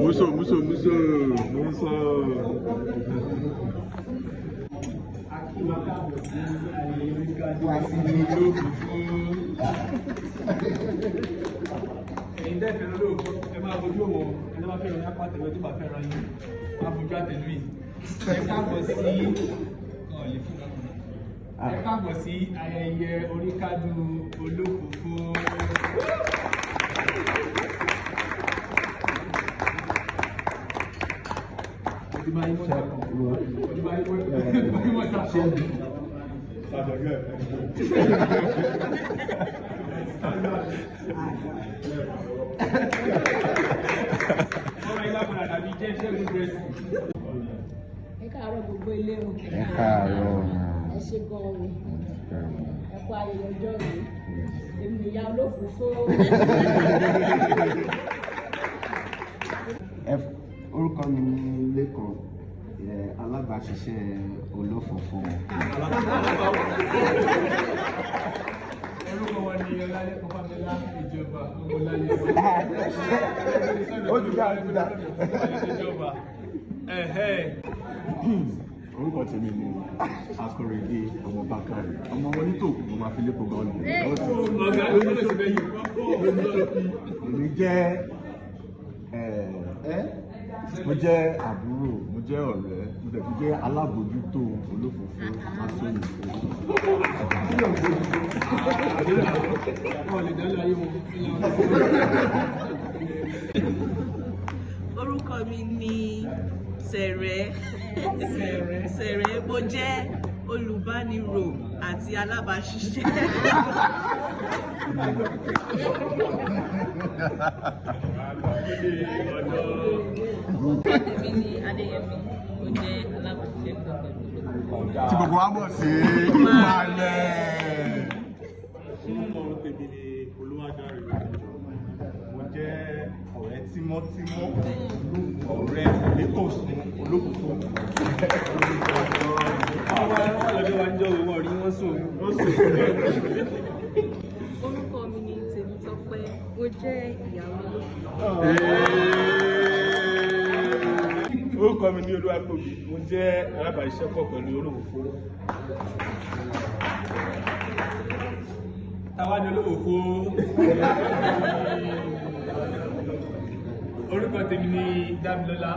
Muso. Ẹ̀yin dẹ́ fẹ́ràn lóòótọ́ ẹ máa bójú òwò ẹ máa fẹ́ràn yá pàtẹ́lú ẹ tó bá fẹ́ràn yín máa bójú àtẹ̀lú yìí. Ẹ káàbọ̀ sí ayẹyẹ oríkádùn olófòfó. Ẹ káàárọ̀ gbogbo ilé o. Ẹ káàárọ̀. Ẹ ṣe gan-an ni. Ẹ kú ayẹyẹ ọjọ́ yìí. Èmi ìyá olófòfó. Orúkọ mi ni Lékan, alábàáṣiṣẹ́ olófòfó. Orúkọ wọn ni Ọlálẹ́kan Fámílá ìjọba Ọmọláyé. Ó ti dá. Ìjọba. Orúkọ tèmi ni Akọ̀rèdé ọmọ Bákàrè. Ọmọ wọn nítòkù mo máa fi lépo gan lù. Ọ̀gá ló ń lọ sí Èmi jẹ́ mo jẹ́ àbúrò, mo jẹ́ ọ̀rẹ́, mo tẹ̀ fi jẹ́ alábòójútó olófòfó Masoni. Orúkọ mi ni Sẹ̀rẹ̀. Mo jẹ́ olùbánirò àti alábàáṣiṣẹ́. Èmi ni Adéyẹmí, mo jẹ́ alábàáṣiṣẹ́ pẹ̀lú. Tí gbogbo wa mọ̀ sí Ìmàlẹ̀. Tèmi ni Olúwadáre. Mo jẹ́ ọ̀rẹ́ tímọ́tímọ́, ọ̀rẹ́ nítòsùn olófòfó. Àwọn ọlọ́dẹ wa ń jọ owó rí wọ́n sùn. Orúkọ mi ni Tèmítọ́pẹ́, mo jẹ́ ìyàwó olófòfó. Orúkọ mi ni Olúwapòbí. Mo jẹ́ alábàáṣiṣẹ́pọ̀ pẹ̀lú olófòfó. Táwa ni olófòfó. Orúkọ tèmi ni Dámilọ́lá